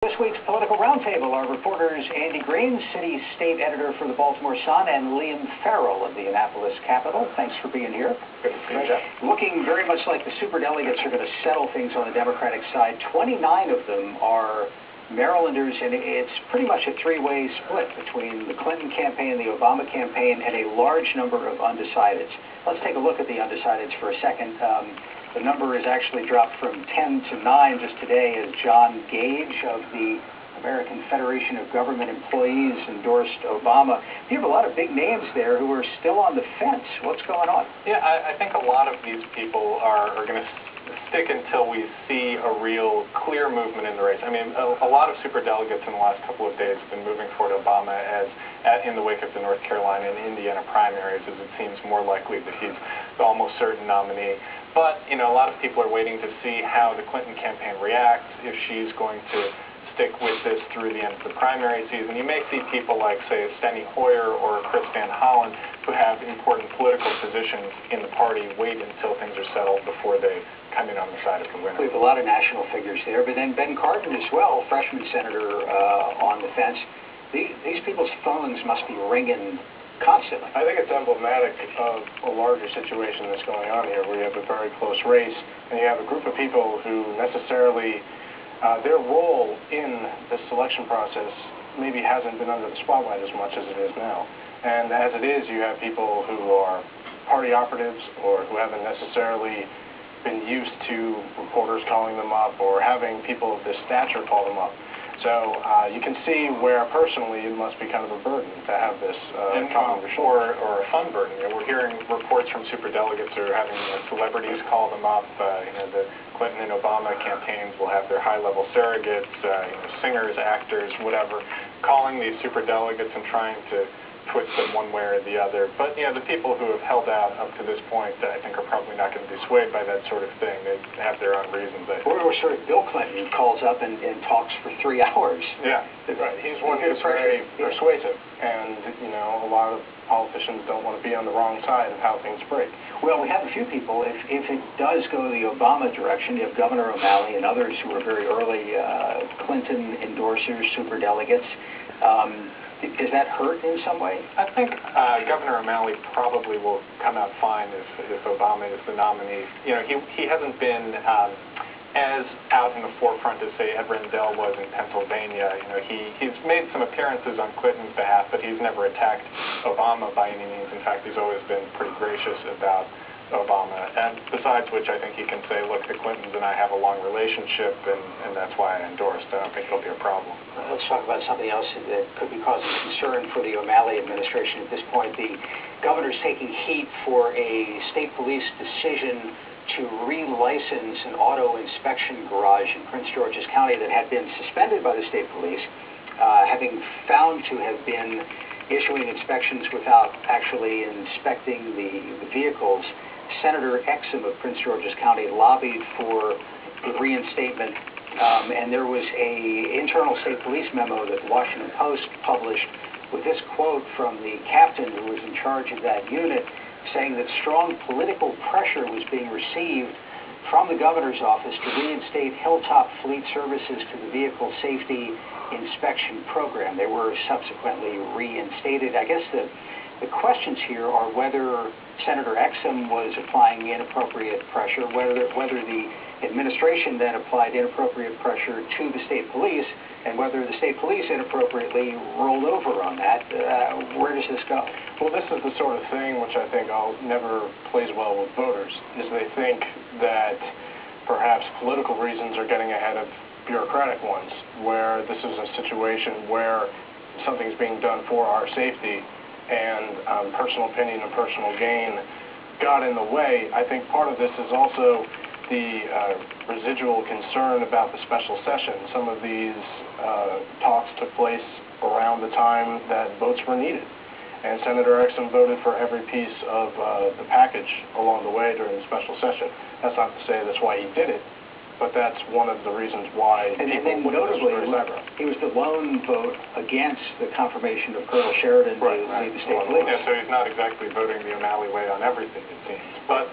This week's Political Roundtable, our reporters Andy Green, City State Editor for the Baltimore Sun, and Liam Farrell of the Annapolis Capital. Thanks for being here. Good to see you, Jeff. Looking very much like the superdelegates are going to settle things on the Democratic side. 29 of them are Marylanders, and it's pretty much a three-way split between the Clinton campaign, the Obama campaign, and a large number of undecideds. Let's take a look at the undecideds for a second. The number has actually dropped from 10 to 9 just today as John Gage of the American Federation of Government Employees endorsed Obama. You have a lot of big names there who are still on the fence. What's going on? Yeah, I think a lot of these people are going to stick until we see a real clear movement in the race. I mean, a lot of superdelegates in the last couple of days have been moving toward Obama in the wake of the North Carolina and Indiana primaries, as it seems more likely that he's the almost certain nominee. But, you know, a lot of people are waiting to see how the Clinton campaign reacts, if she's going to stick with this through the end of the primary season. You may see people like, say, Steny Hoyer or Chris Van Hollen, who have important political positions in the party, wait until things are settled before they come in on the side of the winner. We have a lot of national figures there, but then Ben Cardin as well, freshman senator on the fence. These people's phones must be ringing constantly. I think it's emblematic of a larger situation that's going on here, where you have a very close race, and you have a group of people who necessarily, their role in the selection process maybe hasn't been under the spotlight as much as it is now. And as it is, you have people who are party operatives or who haven't necessarily been used to reporters calling them up or having people of this stature call them up. So you can see where personally it must be kind of a burden to have this or a fun burden. You know, we're hearing reports from superdelegates who are having celebrities call them up. You know, the Clinton and Obama campaigns will have their high-level surrogates, you know, singers, actors, whatever, calling these superdelegates and trying to twist them one way or the other. But, you know, the people who have held out up to this point, I think, are probably not going to be swayed by that sort of thing. They have their own reasons. Or sort of Bill Clinton calls up and talks for 3 hours. Yeah, right. He's one who's very persuasive. And, you know, a lot of politicians don't want to be on the wrong side of how things break. Well, we have a few people. If it does go the Obama direction, you have Governor O'Malley and others who are very early Clinton endorsers, superdelegates. Does that hurt in some way? I think Governor O'Malley probably will come out fine if Obama is the nominee. You know, he hasn't been as out in the forefront as, say, Ed Rendell was in Pennsylvania. You know, he's made some appearances on Clinton's behalf, but he's never attacked Obama by any means. In fact, he's always been pretty gracious about Obama, and besides which I think he can say, look, the Clintons and I have a long relationship, and that's why I endorsed. I don't think it'll be a problem. Let's talk about something else that could be causing concern for the O'Malley administration at this point. The governor's taking heat for a state police decision to relicense an auto inspection garage in Prince George's County that had been suspended by the state police, having found to have been issuing inspections without actually inspecting the vehicles. Senator Exum of Prince George's County lobbied for the reinstatement, and there was an internal state police memo that the Washington Post published with this quote from the captain who was in charge of that unit, saying that strong political pressure was being received from the governor's office to reinstate Hilltop Fleet Services to the Vehicle Safety Inspection Program. They were subsequently reinstated. I guess the questions here are whether Senator Exum was applying inappropriate pressure, whether the administration then applied inappropriate pressure to the state police, and whether the state police inappropriately rolled over on that. Where does this go? Well, this is the sort of thing which I think never plays well with voters, is they think that perhaps political reasons are getting ahead of bureaucratic ones, where this is a situation where something's being done for our safety and personal opinion and personal gain got in the way. I think part of this is also the residual concern about the special session. Some of these talks took place around the time that votes were needed. And Senator Exum voted for every piece of the package along the way during the special session. That's not to say that's why he did it, but that's one of the reasons why And people then look at this notably, very separately. he was the lone vote against the confirmation of Colonel Sheridan to lead the state police. Yeah, so he's not exactly voting the O'Malley way on everything, it seems. But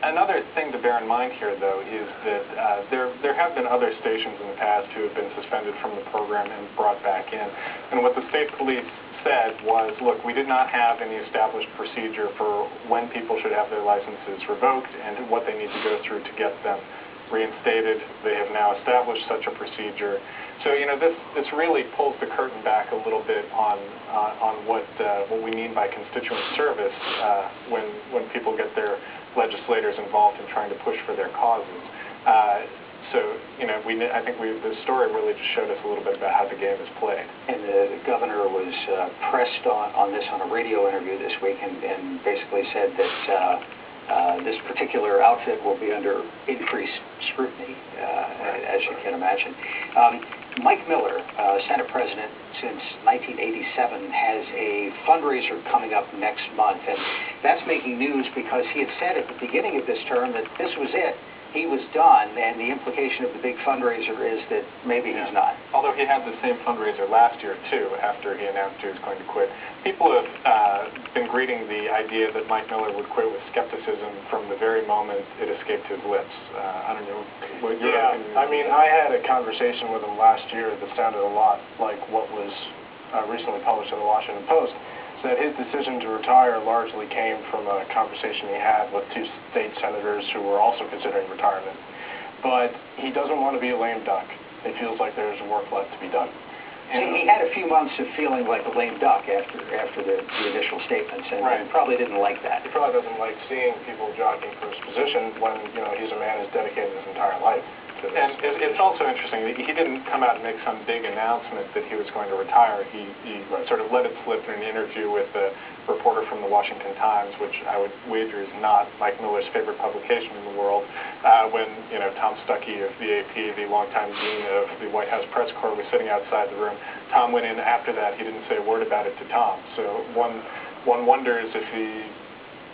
another thing to bear in mind here, though, is that there have been other stations in the past who have been suspended from the program and brought back in. And what the state police said was, look, we did not have any established procedure for when people should have their licenses revoked and what they need to go through to get them reinstated. They have now established such a procedure. So, you know, this really pulls the curtain back a little bit on what we mean by constituent service when people get their legislators involved in trying to push for their causes. So, you know, I think the story really just showed us a little bit about how the game is played. And the governor was pressed on this on a radio interview this week and basically said that this particular outfit will be under increased scrutiny, as you can imagine. Mike Miller, Senate President since 1987, has a fundraiser coming up next month, and that's making news because he had said at the beginning of this term that this was it. He was done, and the implication of the big fundraiser is that maybe he's not. Although he had the same fundraiser last year, too, after he announced he was going to quit. People have been greeting the idea that Mike Miller would quit with skepticism from the very moment it escaped his lips. I don't know what your opinion is. I mean, I had a conversation with him last year that sounded a lot like what was recently published in the Washington Post. That his decision to retire largely came from a conversation he had with two state senators who were also considering retirement. But he doesn't want to be a lame duck. He feels like there's work left to be done. And he had a few months of feeling like a lame duck after the initial statements, and probably didn't like that. He probably doesn't like seeing people jockeying for his position when, you know, he's a man who's dedicated his entire life to this. And it's also interesting that he didn't come out and make some big announcement that he was going to retire. He sort of let it slip in an interview with a reporter from the Washington Times, which I would wager is not Mike Miller's favorite publication in the world, when, you know, Tom Stuckey of the AP, the longtime dean of the White House press corps, was sitting outside the room. Tom went in after that. He didn't say a word about it to Tom. So one wonders if he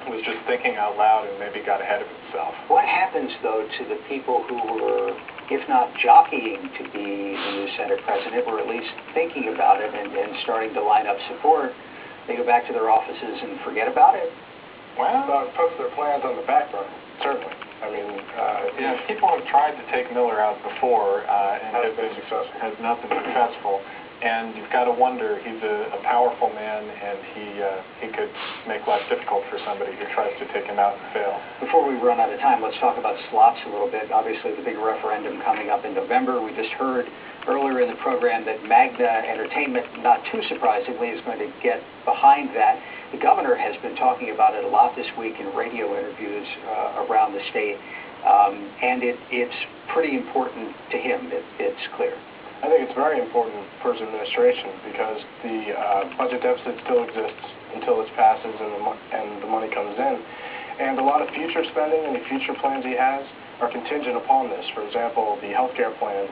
was just thinking out loud and maybe got ahead of himself. What happens, though, to the people who were, if not jockeying to be the new Senate president, or at least thinking about it and starting to line up support? They go back to their offices and forget about it? Well, it puts their plans on the back burner, certainly. I mean, people have tried to take Miller out before and has not been successful. And you've got to wonder, he's a powerful man, and he could make life difficult for somebody who tries to take him out and fail. Before we run out of time, let's talk about slots a little bit. Obviously, the big referendum coming up in November. We just heard earlier in the program that Magna Entertainment, not too surprisingly, is going to get behind that. The governor has been talking about it a lot this week in radio interviews around the state, and it's pretty important to him, it's clear. I think it's very important for his administration because the budget deficit still exists until it passes and the money comes in. And a lot of future spending and the future plans he has are contingent upon this. For example, the health care plan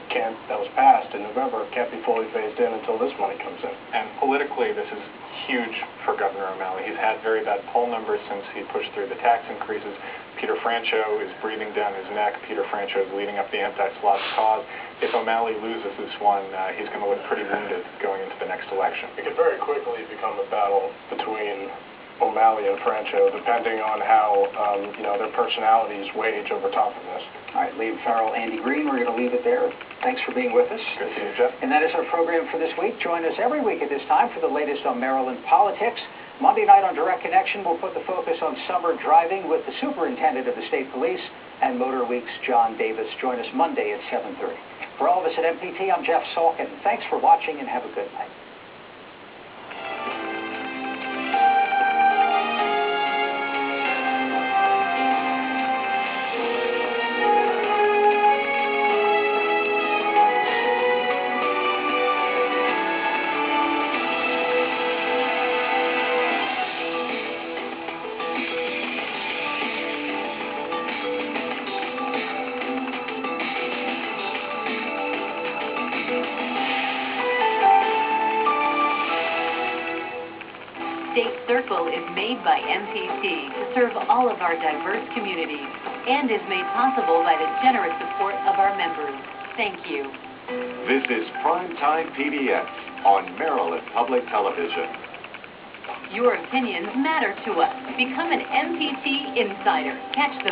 that was passed in November can't be fully phased in until this money comes in. And politically, this is huge for Governor O'Malley. He's had very bad poll numbers since he pushed through the tax increases. Peter Franchot is breathing down his neck. Peter Franchot is leading up the anti-slots cause. If O'Malley loses this one, he's going to look pretty wounded going into the next election. It could very quickly become a battle between O'Malley and Franchot, depending on how their personalities wage over top of this. All right, Liam Farrell, Andy Green, we're going to leave it there. Thanks for being with us. Good to see you, Jeff. And that is our program for this week. Join us every week at this time for the latest on Maryland politics. Monday night on Direct Connection, we'll put the focus on summer driving with the superintendent of the state police and Motor Week's John Davis. Join us Monday at 7:30. For all of us at MPT, I'm Jeff Salkin. Thanks for watching and have a good night. State Circle is made by MPT to serve all of our diverse communities. and is made possible by the generous support of our members. Thank you. This is Primetime PBS on Maryland Public Television. Your opinions matter to us. Become an MPT Insider. Catch the